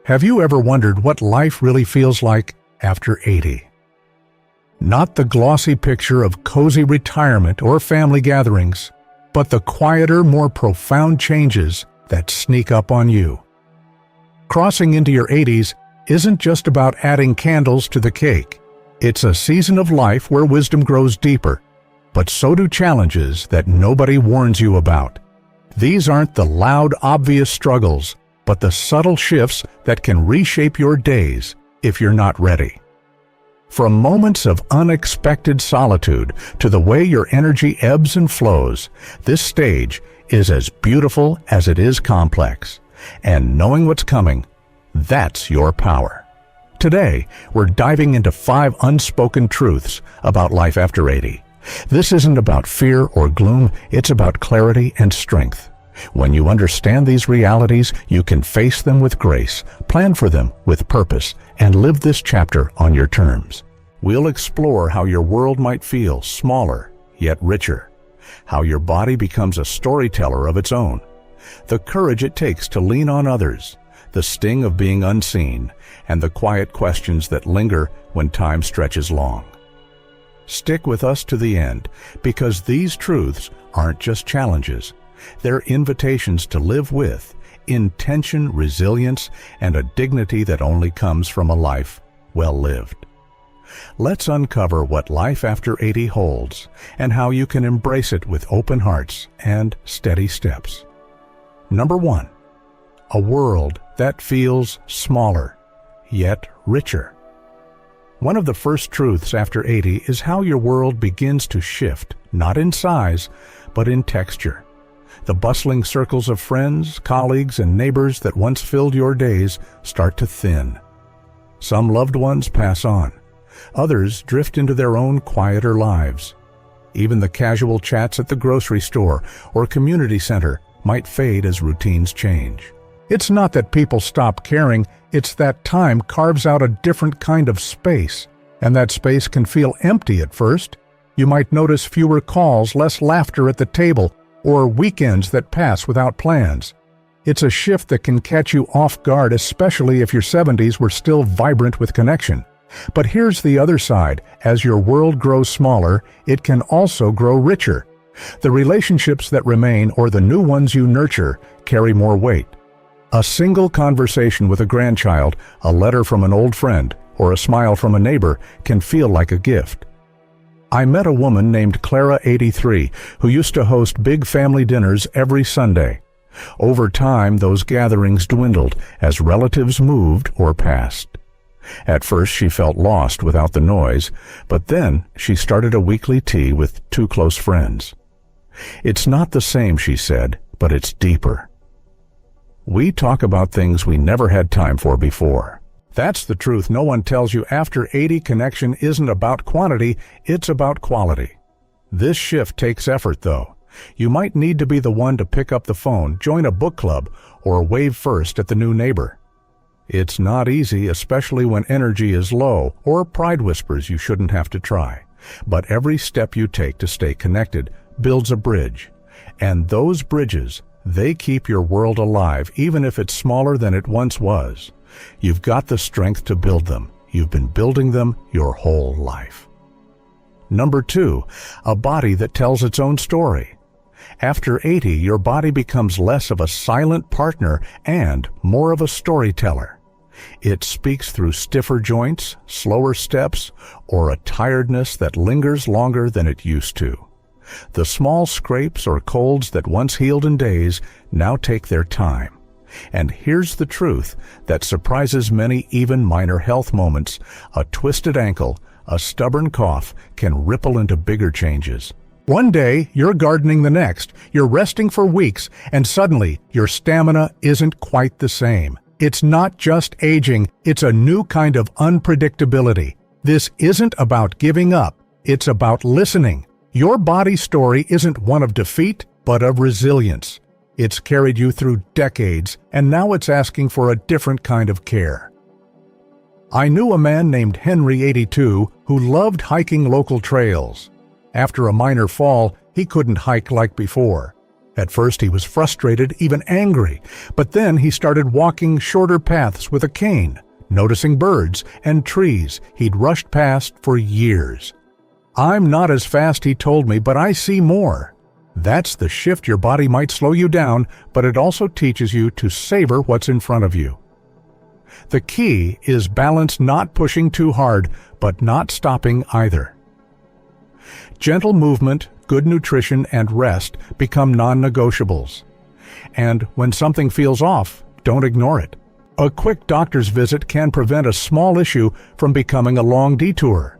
Have you ever wondered what life really feels like after 80? Not the glossy picture of cozy retirement or family gatherings, but the quieter, more profound changes that sneak up on you. Crossing into your 80s isn't just about adding candles to the cake. It's a season of life where wisdom grows deeper, but so do challenges that nobody warns you about. These aren't the loud, obvious struggles, but the subtle shifts that can reshape your days if you're not ready. From moments of unexpected solitude to the way your energy ebbs and flows, this stage is as beautiful as it is complex. And knowing what's coming, that's your power. Today, we're diving into 5 unspoken truths about life after 80. This isn't about fear or gloom, it's about clarity and strength. When you understand these realities, you can face them with grace, plan for them with purpose, and live this chapter on your terms. We'll explore how your world might feel smaller, yet richer, how your body becomes a storyteller of its own, the courage it takes to lean on others, the sting of being unseen, and the quiet questions that linger when time stretches long. Stick with us to the end, because these truths aren't just challenges. They're invitations to live with intention, resilience, and a dignity that only comes from a life well lived. Let's uncover what life after 80 holds and how you can embrace it with open hearts and steady steps. Number 1, a world that feels smaller, yet richer. One of the first truths after 80 is how your world begins to shift, not in size, but in texture. The bustling circles of friends, colleagues, and neighbors that once filled your days start to thin. Some loved ones pass on. Others drift into their own quieter lives. Even the casual chats at the grocery store or community center might fade as routines change. It's not that people stop caring, it's that time carves out a different kind of space, and that space can feel empty at first. You might notice fewer calls, less laughter at the table, or weekends that pass without plans. It's a shift that can catch you off guard, especially if your 70s were still vibrant with connection. But here's the other side. As your world grows smaller, it can also grow richer. The relationships that remain, or the new ones you nurture, carry more weight. A single conversation with a grandchild, a letter from an old friend, or a smile from a neighbor can feel like a gift. I met a woman named Clara, 83, who used to host big family dinners every Sunday. Over time, those gatherings dwindled as relatives moved or passed. At first, she felt lost without the noise, but then she started a weekly tea with 2 close friends. It's not the same, she said, but it's deeper. We talk about things we never had time for before. That's the truth no one tells you. After 80, connection isn't about quantity, it's about quality. This shift takes effort, though. You might need to be the one to pick up the phone, join a book club, or wave first at the new neighbor. It's not easy, especially when energy is low or pride whispers you shouldn't have to try. But every step you take to stay connected builds a bridge. And those bridges, they keep your world alive, even if it's smaller than it once was. You've got the strength to build them. You've been building them your whole life. Number 2, a body that tells its own story. After 80, your body becomes less of a silent partner and more of a storyteller. It speaks through stiffer joints, slower steps, or a tiredness that lingers longer than it used to. The small scrapes or colds that once healed in days now take their time. And here's the truth that surprises many. Even minor health moments, a twisted ankle, a stubborn cough, can ripple into bigger changes. One day, you're gardening, the next, you're resting for weeks, and suddenly, your stamina isn't quite the same. It's not just aging, it's a new kind of unpredictability. This isn't about giving up, it's about listening. Your body's story isn't one of defeat, but of resilience. It's carried you through decades, and now it's asking for a different kind of care. I knew a man named Henry, 82, who loved hiking local trails. After a minor fall, he couldn't hike like before. At first he was frustrated, even angry, but then he started walking shorter paths with a cane, noticing birds and trees he'd rushed past for years. "I'm not as fast," he told me, "but I see more." That's the shift. Your body might slow you down, but it also teaches you to savor what's in front of you. The key is balance, not pushing too hard, but not stopping either. Gentle movement, good nutrition, and rest become non-negotiables. And when something feels off, don't ignore it. A quick doctor's visit can prevent a small issue from becoming a long detour.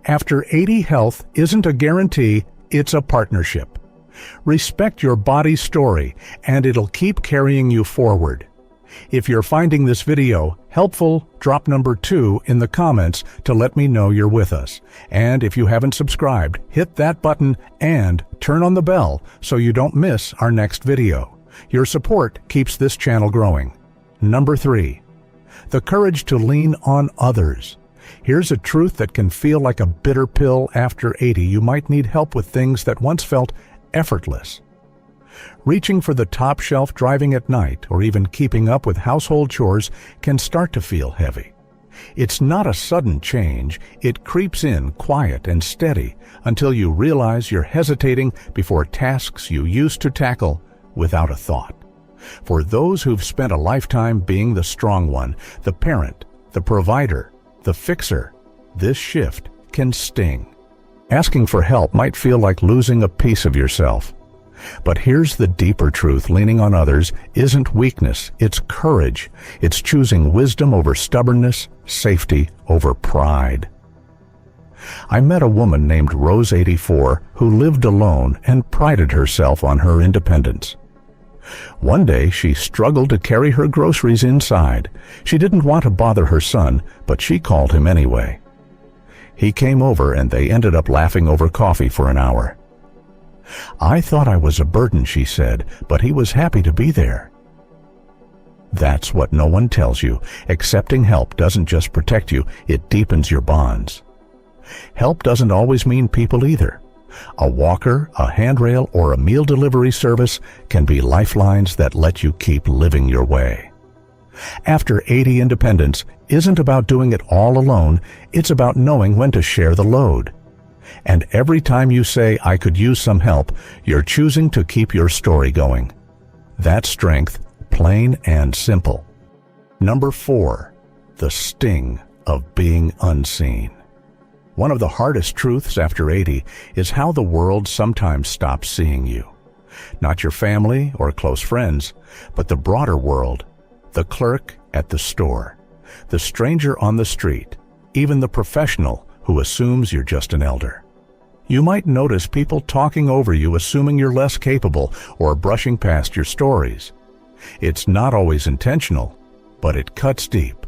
After 80, health isn't a guarantee, it's a partnership. Respect your body's story, and it'll keep carrying you forward. If you're finding this video helpful, drop number 2 in the comments to let me know you're with us. And if you haven't subscribed, hit that button and turn on the bell so you don't miss our next video. Your support keeps this channel growing. Number 3, the courage to lean on others. Here's a truth that can feel like a bitter pill. After 80, you might need help with things that once felt effortless. Reaching for the top shelf, driving at night, or even keeping up with household chores can start to feel heavy. It's not a sudden change. It creeps in quiet and steady until you realize you're hesitating before tasks you used to tackle without a thought. For those who've spent a lifetime being the strong one, the parent, the provider, the fixer, this shift can sting. Asking for help might feel like losing a piece of yourself. But here's the deeper truth. Leaning on others isn't weakness, it's courage. It's choosing wisdom over stubbornness, safety over pride. I met a woman named Rose, 84, who lived alone and prided herself on her independence. One day she struggled to carry her groceries inside. She didn't want to bother her son, but she called him anyway. He came over and they ended up laughing over coffee for an hour. "I thought I was a burden," she said, "but he was happy to be there." That's what no one tells you. Accepting help doesn't just protect you, it deepens your bonds. Help doesn't always mean people either. A walker, a handrail, or a meal delivery service can be lifelines that let you keep living your way. After 80, independence isn't about doing it all alone, it's about knowing when to share the load. And every time you say, "I could use some help," you're choosing to keep your story going. That's strength, plain and simple. Number 4, the sting of being unseen. One of the hardest truths after 80 is how the world sometimes stops seeing you. Not your family or close friends, but the broader world, the clerk at the store, the stranger on the street, even the professional who assumes you're just an elder. You might notice people talking over you, assuming you're less capable, or brushing past your stories. It's not always intentional, but it cuts deep.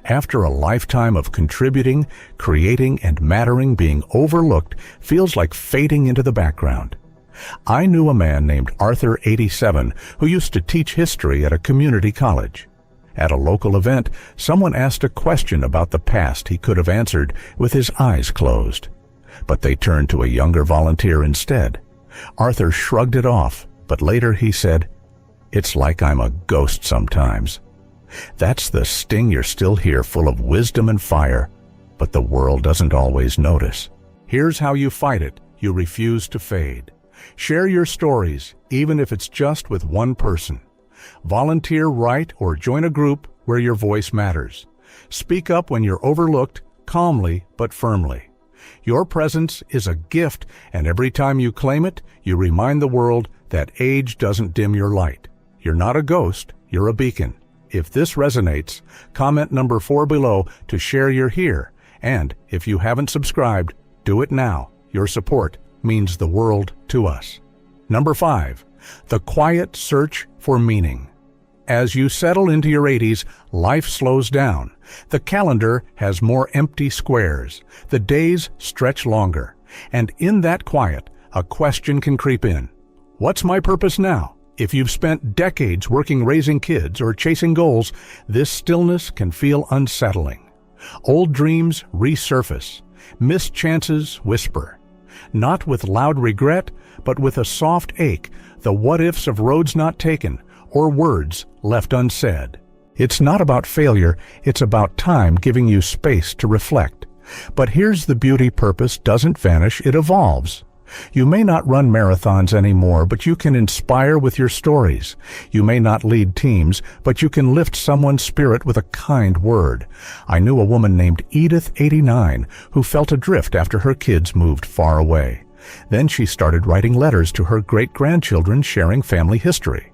After a lifetime of contributing, creating, and mattering, being overlooked feels like fading into the background. I knew a man named Arthur, 87, who used to teach history at a community college. At a local event, someone asked a question about the past he could have answered with his eyes closed. But they turned to a younger volunteer instead. Arthur shrugged it off, but later he said, "It's like I'm a ghost sometimes." That's the sting. You're still here, full of wisdom and fire, but the world doesn't always notice. Here's how you fight it. You refuse to fade. Share your stories, even if it's just with one person. Volunteer, write, or join a group where your voice matters. Speak up when you're overlooked, calmly but firmly. Your presence is a gift, and every time you claim it, you remind the world that age doesn't dim your light. You're not a ghost, you're a beacon. If this resonates, comment number 4 below to share you're here. And if you haven't subscribed, do it now. Your support means the world to us. Number 5, the quiet search for meaning. As you settle into your 80s, life slows down. The calendar has more empty squares. The days stretch longer. And in that quiet, a question can creep in. What's my purpose now? If you've spent decades working, raising kids, or chasing goals, this stillness can feel unsettling. Old dreams resurface. Missed chances whisper. Not with loud regret, but with a soft ache, the what-ifs of roads not taken, or words left unsaid. It's not about failure, it's about time giving you space to reflect. But here's the beauty: purpose doesn't vanish, it evolves. You may not run marathons anymore, but you can inspire with your stories. You may not lead teams, but you can lift someone's spirit with a kind word. I knew a woman named Edith, 89, who felt adrift after her kids moved far away. Then she started writing letters to her great-grandchildren, sharing family history.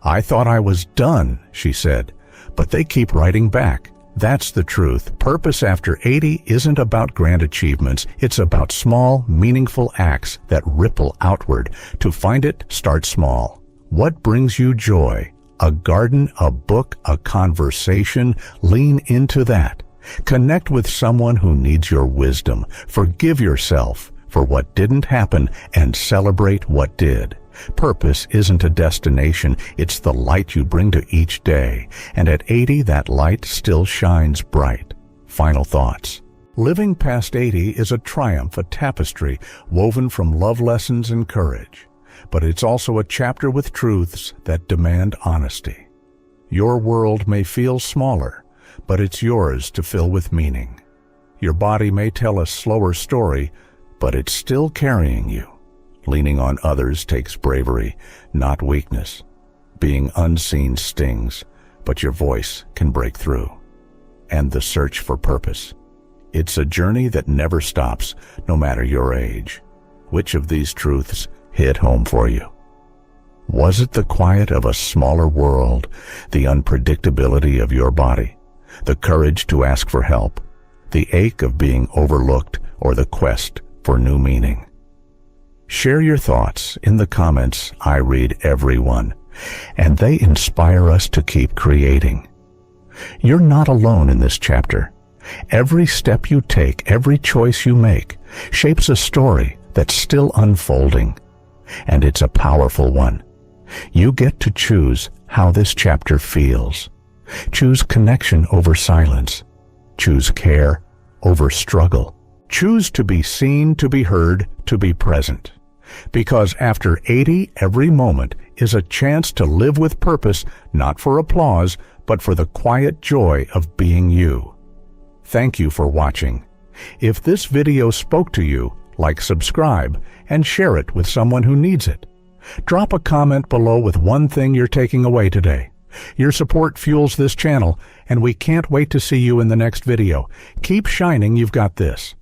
"I thought I was done," she said, "but they keep writing back." That's the truth. Purpose after 80 isn't about grand achievements. It's about small, meaningful acts that ripple outward. To find it, start small. What brings you joy? A garden, a book, a conversation? Lean into that. Connect with someone who needs your wisdom. Forgive yourself for what didn't happen and celebrate what did. Purpose isn't a destination, it's the light you bring to each day. And at 80, that light still shines bright. Final thoughts. Living past 80 is a triumph, a tapestry woven from love lessons and courage. But it's also a chapter with truths that demand honesty. Your world may feel smaller, but it's yours to fill with meaning. Your body may tell a slower story, but it's still carrying you. Leaning on others takes bravery, not weakness. Being unseen stings, but your voice can break through. And the search for purpose. It's a journey that never stops, no matter your age. Which of these truths hit home for you? Was it the quiet of a smaller world, the unpredictability of your body, the courage to ask for help, the ache of being overlooked, or the quest for new meaning? Share your thoughts in the comments. I read every one, and they inspire us to keep creating. You're not alone in this chapter. Every step you take, every choice you make, shapes a story that's still unfolding, and it's a powerful one. You get to choose how this chapter feels. Choose connection over silence. Choose care over struggle. Choose to be seen, to be heard, to be present. Because after 80, every moment is a chance to live with purpose, not for applause, but for the quiet joy of being you. Thank you for watching. If this video spoke to you, like, subscribe, and share it with someone who needs it. Drop a comment below with one thing you're taking away today. Your support fuels this channel, and we can't wait to see you in the next video. Keep shining, you've got this.